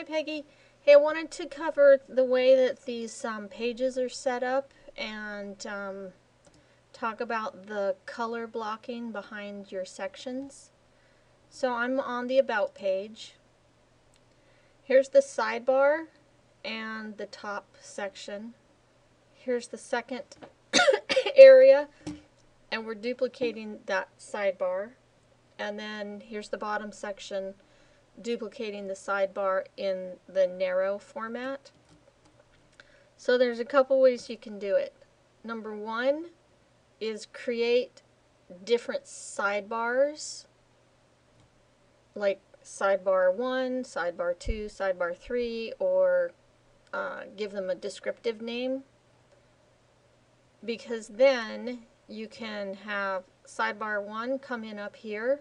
Hi Peggy. Hey, I wanted to cover the way that these pages are set up and talk about the color blocking behind your sections. So I'm on the About page. Here's the sidebar and the top section. Here's the second area, and we're duplicating that sidebar. And then here's the bottom section, duplicating the sidebar in the narrow format. So there's a couple ways you can do it. Number one is create different sidebars, like sidebar 1, sidebar 2, sidebar 3, or give them a descriptive name, because then you can have sidebar 1 come in up here,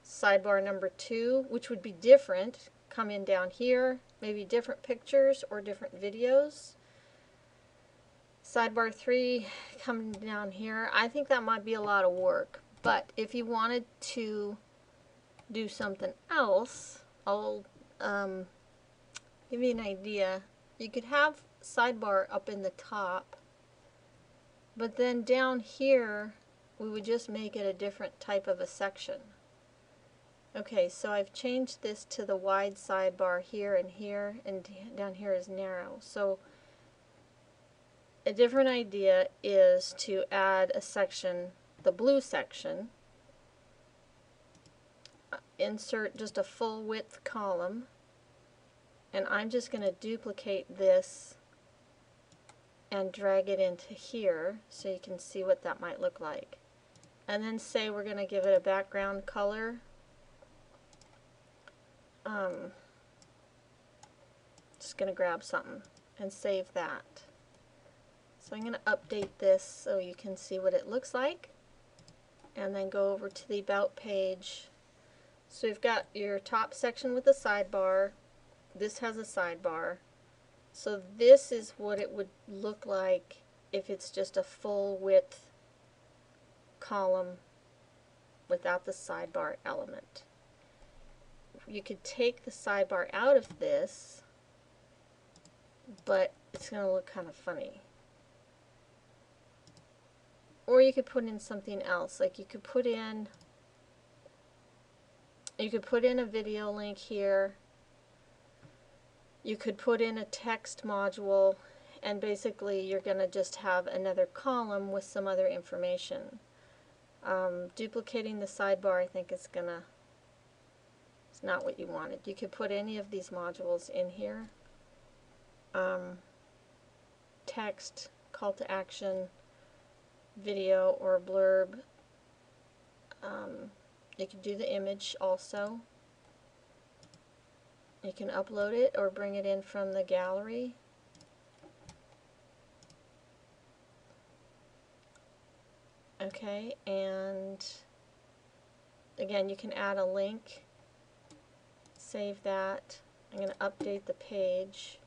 sidebar number 2, which would be different, come in down here, maybe different pictures or different videos. Sidebar 3 coming down here. I think that might be a lot of work, but if you wanted to do something else, I'll give you an idea. You could have sidebar up in the top, but then down here we would just make it a different type of a section. Okay, so I've changed this to the wide sidebar here, and down here is narrow. So a different idea is to add a section, the blue section, insert just a full width column, and I'm just going to duplicate this and drag it into here so you can see what that might look like. And then say we're going to give it a background color. Just going to grab something and save that. So I'm going to update this so you can see what it looks like, and then go over to the About page. So you've got your top section with a sidebar. This has a sidebar. So this is what it would look like if it's just a full width column without the sidebar element. You could take the sidebar out of this, but it's going to look kind of funny. Or you could put in something else, like you could put in a video link here. You could put in a text module, and basically you're going to just have another column with some other information. Duplicating the sidebar, I think it's not what you wanted. You could put any of these modules in here. Text, call to action, video, or a blurb. You can do the image also. You can upload it or bring it in from the gallery. Okay, and again, you can add a link. Save that. I'm going to update the page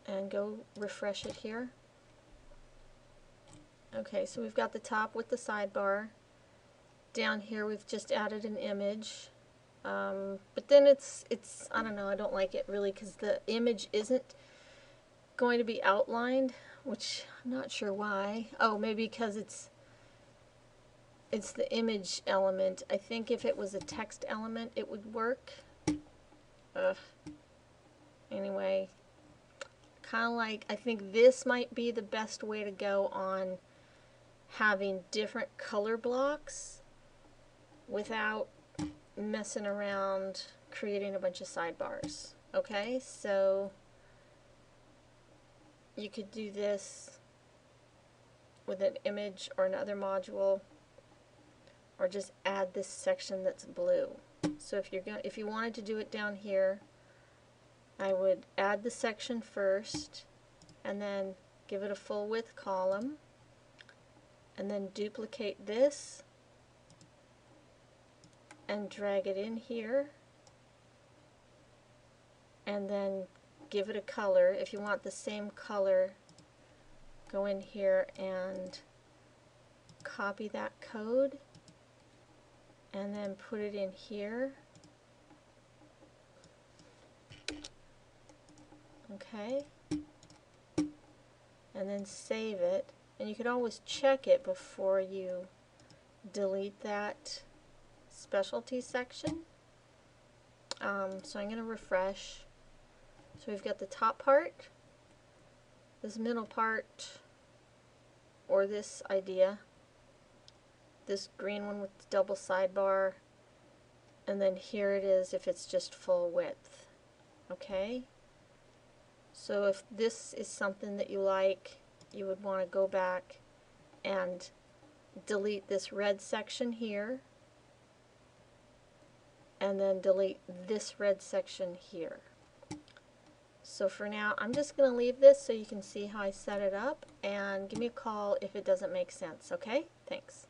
and go refresh it here. Okay, so we've got the top with the sidebar. Down here we've just added an image. But then it's I don't know, I don't like it really because the image isn't going to be outlined, which I'm not sure why. Oh, maybe because it's the image element. I think if it was a text element it would work. Anyway, kind of like, I think this might be the best way to go on having different color blocks without messing around creating a bunch of sidebars. Okay, so you could do this with an image or another module, or just add this section that's blue. So if you wanted to do it down here, I would add the section first and then give it a full width column, and then duplicate this and drag it in here, and then give it a color. If you want the same color, go in here and copy that code and then put it in here, Okay, and then save it. And you can always check it before you delete that specialty section. So I'm going to refresh. So we've got the top part, this middle part, or this idea, this green one with the double sidebar, and then here it is if it's just full width. Okay? So if this is something that you like, you would want to go back and delete this red section here, and then delete this red section here. So for now, I'm just going to leave this so you can see how I set it up, and give me a call if it doesn't make sense, okay? Thanks.